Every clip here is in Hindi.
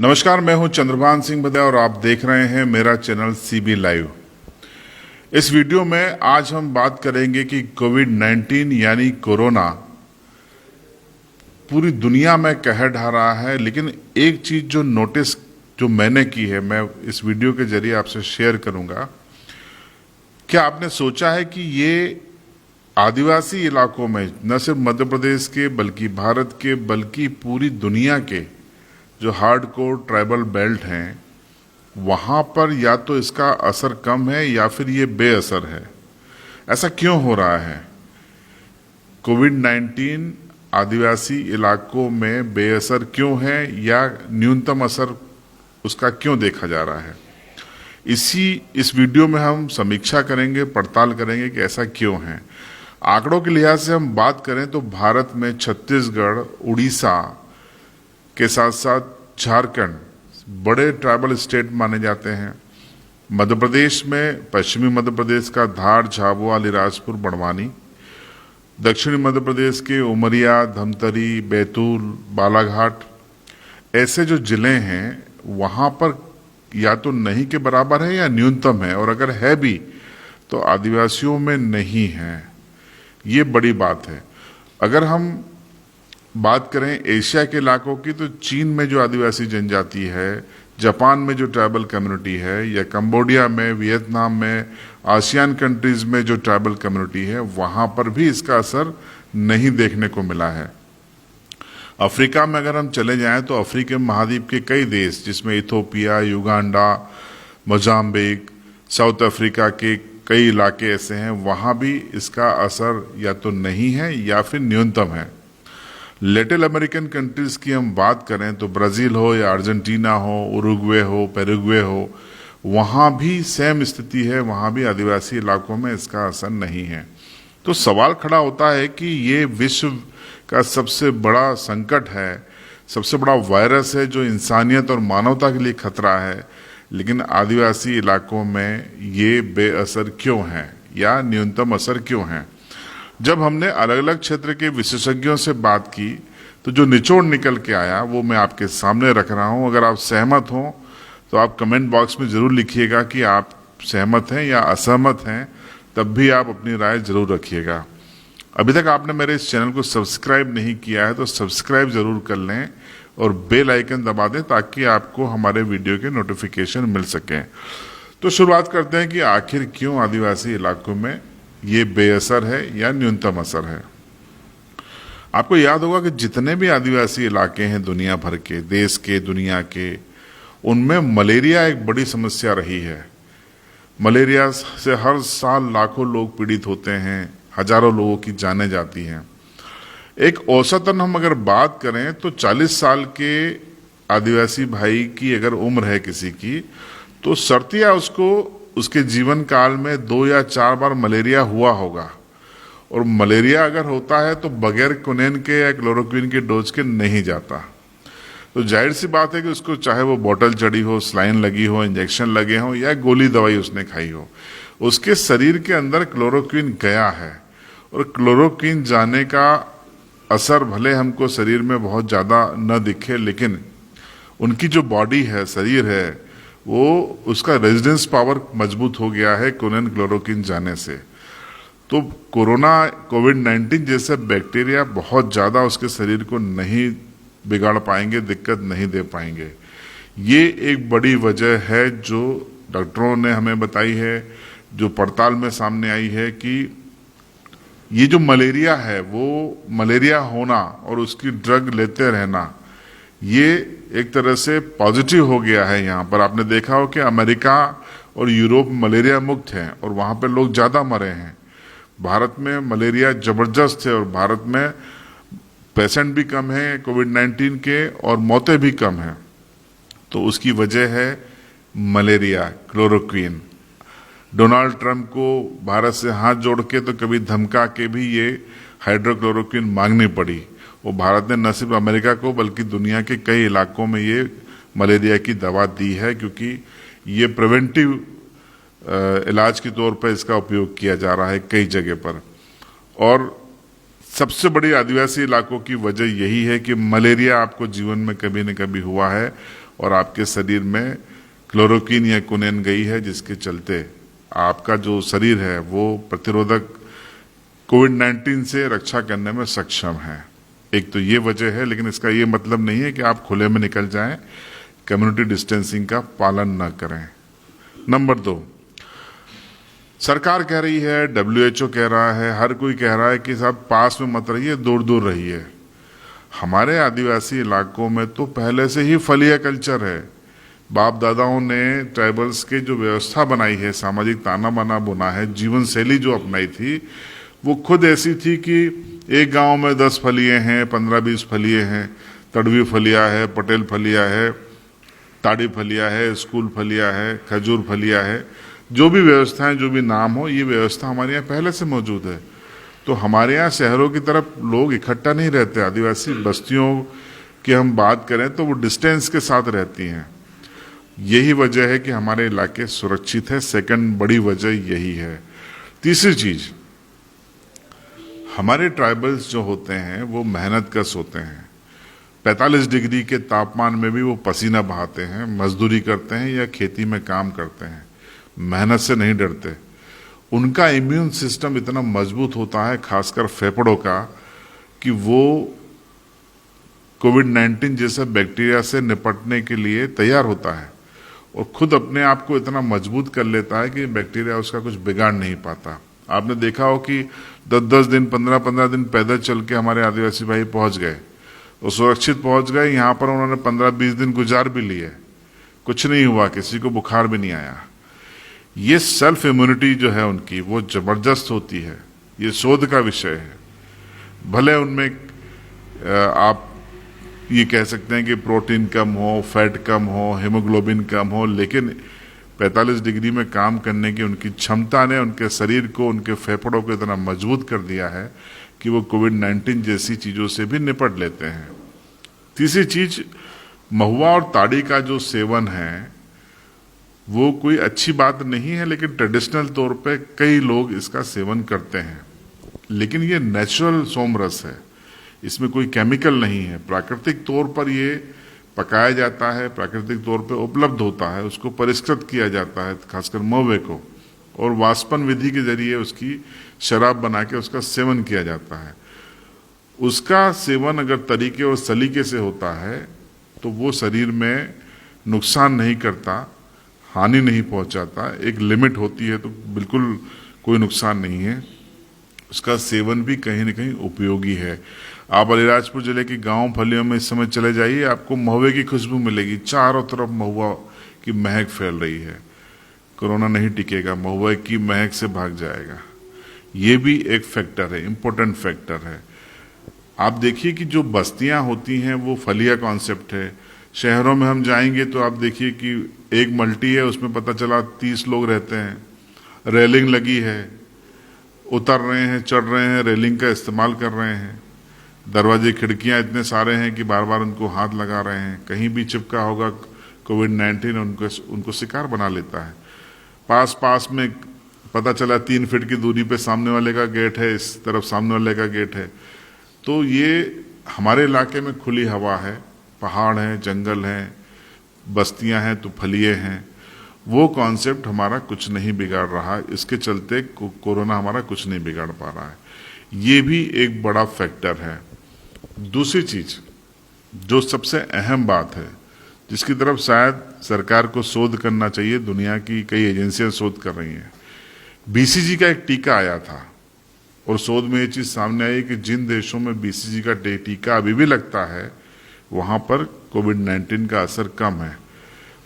नमस्कार, मैं हूं चंद्रभान सिंह बदे और आप देख रहे हैं मेरा चैनल सीबी लाइव। इस वीडियो में आज हम बात करेंगे कि कोविड-19 यानी कोरोना पूरी दुनिया में कहर ढा रहा है, लेकिन एक चीज जो मैंने की है, मैं इस वीडियो के जरिए आपसे शेयर करूंगा। क्या आपने सोचा है कि ये आदिवासी इलाकों में, न सिर्फ मध्य प्रदेश के बल्कि भारत के बल्कि पूरी दुनिया के जो हार्डकोर ट्राइबल बेल्ट हैं, वहां पर या तो इसका असर कम है या फिर ये बेअसर है। ऐसा क्यों हो रहा है? कोविड-19 आदिवासी इलाकों में बेअसर क्यों है या न्यूनतम असर उसका क्यों देखा जा रहा है? इस वीडियो में हम समीक्षा करेंगे, पड़ताल करेंगे कि ऐसा क्यों है। आंकड़ों के लिहाज से हम बात करें तो भारत में छत्तीसगढ़, उड़ीसा के साथ साथ झारखंड बड़े ट्राइबल स्टेट माने जाते हैं। मध्य प्रदेश में पश्चिमी मध्य प्रदेश का धार, झाबुआ, अलीराजपुर, बड़वानी, दक्षिणी मध्य प्रदेश के उमरिया, धमतरी, बैतूल, बालाघाट, ऐसे जो जिले हैं वहां पर या तो नहीं के बराबर है या न्यूनतम है, और अगर है भी तो आदिवासियों में नहीं है। ये बड़ी बात है। अगर हम बात करें एशिया के इलाकों की, तो चीन में जो आदिवासी जनजाति है, जापान में जो ट्राइबल कम्युनिटी है, या कंबोडिया में, वियतनाम में, आसियान कंट्रीज में जो ट्राइबल कम्युनिटी है, वहां पर भी इसका असर नहीं देखने को मिला है। अफ्रीका में अगर हम चले जाएं तो अफ्रीकी महाद्वीप के कई देश, जिसमें Ethiopia, Uganda, Mozambique, south Africa के कई इलाके ऐसे हैं, वहां भी इसका असर या तो नहीं है या फिर न्यूनतम है। लैटिन अमेरिकन कंट्रीज की हम बात करें तो ब्राजील हो या अर्जेंटीना हो, उरुग्वे हो, पेरुग्वे हो, वहां भी सेम स्थिति है, वहां भी आदिवासी इलाकों में इसका असर नहीं है। तो सवाल खड़ा होता है कि ये विश्व का सबसे बड़ा संकट है, सबसे बड़ा वायरस है जो इंसानियत और मानवता के लिए खतरा है, लेकिन आदिवासी इलाकों में ये बेअसर क्यों है या न्यूनतम असर क्यों है? जब हमने अलग अलग क्षेत्र के विशेषज्ञों से बात की तो जो निचोड़ निकल के आया वो मैं आपके सामने रख रहा हूं। अगर आप सहमत हो तो आप कमेंट बॉक्स में जरूर लिखिएगा कि आप सहमत हैं या असहमत हैं, तब भी आप अपनी राय जरूर रखिएगा। अभी तक आपने मेरे इस चैनल को सब्सक्राइब नहीं किया है तो सब्सक्राइब जरूर कर लें और बेल आइकन दबा दें ताकि आपको हमारे वीडियो के नोटिफिकेशन मिल सकें। तो शुरुआत करते हैं कि आखिर क्यों आदिवासी इलाकों में ये बेअसर है या न्यूनतम असर है। आपको याद होगा कि जितने भी आदिवासी इलाके हैं दुनिया भर के, देश के, दुनिया के, उनमें मलेरिया एक बड़ी समस्या रही है। मलेरिया से हर साल लाखों लोग पीड़ित होते हैं, हजारों लोगों की जानें जाती हैं। एक औसतन हम अगर बात करें तो 40 साल के आदिवासी भाई की अगर उम्र है किसी की, तो सर्तिया उसके जीवन काल में 2 या 4 बार मलेरिया हुआ होगा। और मलेरिया अगर होता है तो बगैर क्विनोन के या क्लोरोक्विन के डोज के नहीं जाता। तो जाहिर सी बात है कि उसको चाहे वो बोतल चढ़ी हो, स्लाइन लगी हो, इंजेक्शन लगे हो या गोली दवाई उसने खाई हो, उसके शरीर के अंदर क्लोरोक्विन गया है। और क्लोरोक्विन जाने का असर भले हमको शरीर में बहुत ज्यादा न दिखे, लेकिन उनकी जो बॉडी है, शरीर है, वो उसका रेजिस्टेंस पावर मजबूत हो गया है क्विनोन क्लोरोक्विन जाने से। तो कोविड-19 जैसे बैक्टीरिया बहुत ज्यादा उसके शरीर को नहीं बिगाड़ पाएंगे, दिक्कत नहीं दे पाएंगे। ये एक बड़ी वजह है जो डॉक्टरों ने हमें बताई है, जो पड़ताल में सामने आई है, कि ये जो मलेरिया है वो मलेरिया होना और उसकी ड्रग लेते रहना, ये एक तरह से पॉजिटिव हो गया है। यहाँ पर आपने देखा हो कि अमेरिका और यूरोप मलेरिया मुक्त हैं और वहां पर लोग ज्यादा मरे हैं। भारत में मलेरिया जबरदस्त है और भारत में पेशेंट भी कम है कोविड-19 के और मौतें भी कम हैं। तो उसकी वजह है मलेरिया, क्लोरोक्विन। डोनाल्ड ट्रंप को भारत से हाथ जोड़ के तो कभी धमका के भी ये हाइड्रोक्लोरोक्विन मांगनी पड़ी। वो भारत ने न सिर्फ अमेरिका को बल्कि दुनिया के कई इलाकों में ये मलेरिया की दवा दी है, क्योंकि ये प्रिवेंटिव इलाज के तौर पर इसका उपयोग किया जा रहा है कई जगह पर। और सबसे बड़ी आदिवासी इलाकों की वजह यही है कि मलेरिया आपको जीवन में कभी न कभी हुआ है और आपके शरीर में क्लोरोक्विन या कुनिन गई है, जिसके चलते आपका जो शरीर है वो प्रतिरोधक कोविड-19 से रक्षा करने में सक्षम है। एक तो ये वजह है, लेकिन इसका ये मतलब नहीं है कि आप खुले में निकल जाएं, कम्युनिटी डिस्टेंसिंग का पालन न करें। नंबर 2, सरकार कह रही है, WHO कह रहा है, हर कोई कह रहा है कि साहब पास में मत रहिए, दूर दूर रहिए। हमारे आदिवासी इलाकों में तो पहले से ही फलिया कल्चर है। बाप दादाओं ने ट्राइबल्स के जो व्यवस्था बनाई है, सामाजिक ताना बाना बुना है, जीवन शैली जो अपनाई थी, वो खुद ऐसी थी कि एक गांव में 10 फलिये हैं, 15-20 फलिये हैं, तड़वी फलिया है, पटेल फलिया है, ताड़ी फलिया है, स्कूल फलिया है, खजूर फलिया है, जो भी व्यवस्थाएं, जो भी नाम हो, ये व्यवस्था हमारे यहाँ पहले से मौजूद है। तो हमारे यहाँ शहरों की तरफ लोग इकट्ठा नहीं रहते। आदिवासी बस्तियों की हम बात करें तो वो डिस्टेंस के साथ रहती हैं। यही वजह है कि हमारे इलाके सुरक्षित है। सेकंड बड़ी वजह यही है। तीसरी चीज, हमारे ट्राइबल्स जो होते हैं वो मेहनतकश होते हैं। 45 डिग्री के तापमान में भी वो पसीना बहाते हैं, मजदूरी करते हैं या खेती में काम करते हैं, मेहनत से नहीं डरते। उनका इम्यून सिस्टम इतना मजबूत होता है, खासकर फेफड़ों का, कि वो कोविड-19 जैसे बैक्टीरिया से निपटने के लिए तैयार होता है और खुद अपने आप को इतना मजबूत कर लेता है कि बैक्टीरिया उसका कुछ बिगाड़ नहीं पाता। आपने देखा हो कि 10-10 दिन, 15-15 दिन पैदल चल के हमारे आदिवासी भाई पहुंच गए और सुरक्षित पहुंच गए। यहाँ पर उन्होंने 15-20 दिन गुजार भी लिए, कुछ नहीं हुआ, किसी को बुखार भी नहीं आया। ये सेल्फ इम्यूनिटी जो है उनकी, वो जबरदस्त होती है। ये शोध का विषय है। भले उनमें आप ये कह सकते हैं कि प्रोटीन कम हो, फैट कम हो, हीमोग्लोबिन कम हो, लेकिन 45 डिग्री में काम करने की उनकी क्षमता ने उनके शरीर को, उनके फेफड़ों को इतना मजबूत कर दिया है कि वो कोविड-19 जैसी चीजों से भी निपट लेते हैं। तीसरी चीज, महुआ और ताड़ी का जो सेवन है वो कोई अच्छी बात नहीं है, लेकिन ट्रेडिशनल तौर पे कई लोग इसका सेवन करते हैं। लेकिन ये नेचुरल सोमरस है, इसमें कोई केमिकल नहीं है। प्राकृतिक तौर पर ये पकाया जाता है, प्राकृतिक तौर पे उपलब्ध होता है, उसको परिष्कृत किया जाता है, खासकर महुए को, और वाष्पन विधि के जरिए उसकी शराब बना के उसका सेवन किया जाता है। उसका सेवन अगर तरीके और सलीके से होता है तो वो शरीर में नुकसान नहीं करता, हानि नहीं पहुंचाता। एक लिमिट होती है तो बिल्कुल कोई नुकसान नहीं है। उसका सेवन भी कहीं न कहीं उपयोगी है। आप अलीराजपुर जिले के गांव फलियों में इस समय चले जाइए, आपको महुए की खुशबू मिलेगी। चारों तरफ महुआ की महक फैल रही है। कोरोना नहीं टिकेगा, महुए की महक से भाग जाएगा। ये भी एक फैक्टर है, इंपॉर्टेंट फैक्टर है। आप देखिए कि जो बस्तियां होती हैं वो फलिया कॉन्सेप्ट है। शहरों में हम जाएंगे तो आप देखिए कि एक मल्टी है, उसमें पता चला 30 लोग रहते हैं, रेलिंग लगी है, उतर रहे हैं, चढ़ रहे हैं, रेलिंग का इस्तेमाल कर रहे हैं, दरवाजे खिड़कियां इतने सारे हैं कि बार बार उनको हाथ लगा रहे हैं। कहीं भी चिपका होगा कोविड-19 उनको शिकार बना लेता है। पास पास में पता चला 3 फीट की दूरी पे सामने वाले का गेट है, इस तरफ सामने वाले का गेट है। तो ये हमारे इलाके में खुली हवा है, पहाड़ हैं, जंगल हैं, बस्तियां हैं तो फलिए हैं। वो कॉन्सेप्ट हमारा कुछ नहीं बिगाड़ रहा है। इसके चलते कोरोना हमारा कुछ नहीं बिगाड़ पा रहा है। ये भी एक बड़ा फैक्टर है। दूसरी चीज जो सबसे अहम बात है, जिसकी तरफ शायद सरकार को शोध करना चाहिए, दुनिया की कई एजेंसियां शोध कर रही हैं। BCG का एक टीका आया था और शोध में ये चीज सामने आई कि जिन देशों में BCG का टीका अभी भी लगता है वहां पर कोविड-19 का असर कम है।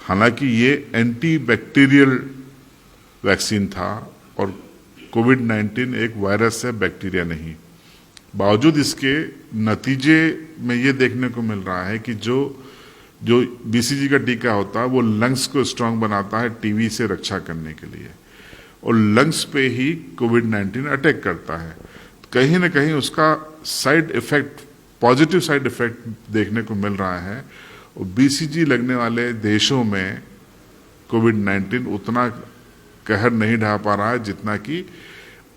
हालांकि ये एंटी बैक्टीरियल वैक्सीन था और कोविड-19 एक वायरस है, बैक्टीरिया नहीं। बावजूद इसके नतीजे में ये देखने को मिल रहा है कि जो BCG का टीका होता है वो लंग्स को स्ट्रांग बनाता है टीबी से रक्षा करने के लिए, और लंग्स पे ही कोविड-19 अटैक करता है। कहीं ना कहीं उसका side effect, positive side effect देखने को मिल रहा है। और BCG लगने वाले देशों में कोविड-19 उतना कहर नहीं ढा पा रहा है जितना कि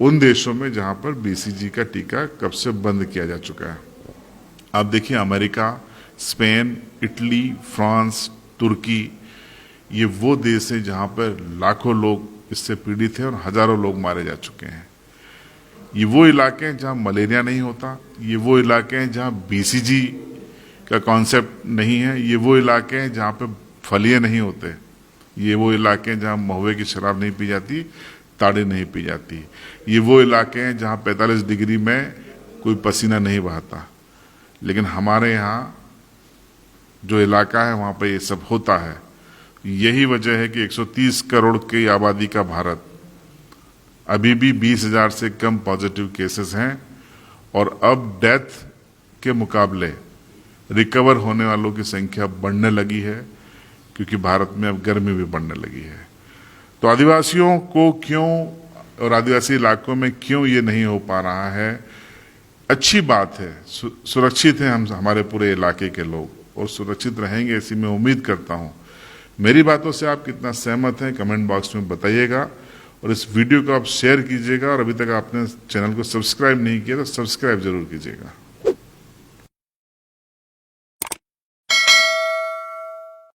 उन देशों में जहां पर BCG का टीका कब से बंद किया जा चुका है। आप देखिए अमेरिका, स्पेन, इटली, फ्रांस, तुर्की, ये वो देश है जहां पर लाखों लोग इससे पीड़ित हैं और हजारों लोग मारे जा चुके हैं। ये वो इलाके हैं जहां मलेरिया नहीं होता, ये वो इलाके हैं जहां बीसीजी का कॉन्सेप्ट नहीं है, ये वो इलाके हैं जहां पे फलियां नहीं होते, ये वो इलाके हैं जहां महुए की शराब नहीं पी जाती, ताड़ी नहीं पी जाती, ये वो इलाके हैं जहां 45 डिग्री में कोई पसीना नहीं बहता। लेकिन हमारे यहाँ जो इलाका है वहां पे ये सब होता है। यही वजह है कि 130 करोड़ की आबादी का भारत, अभी भी 20,000 से कम पॉजिटिव केसेस हैं और अब डेथ के मुकाबले रिकवर होने वालों की संख्या बढ़ने लगी है, क्योंकि भारत में अब गर्मी भी बढ़ने लगी है। तो आदिवासियों को क्यों और आदिवासी इलाकों में क्यों ये नहीं हो पा रहा है? अच्छी बात है, सुरक्षित हैं हम, हमारे पूरे इलाके के लोग, और सुरक्षित रहेंगे ऐसी मैं उम्मीद करता हूं। मेरी बातों से आप कितना सहमत हैं कमेंट बॉक्स में बताइएगा, और इस वीडियो को आप शेयर कीजिएगा, और अभी तक आपने चैनल को सब्सक्राइब नहीं किया तो सब्सक्राइब जरूर कीजिएगा।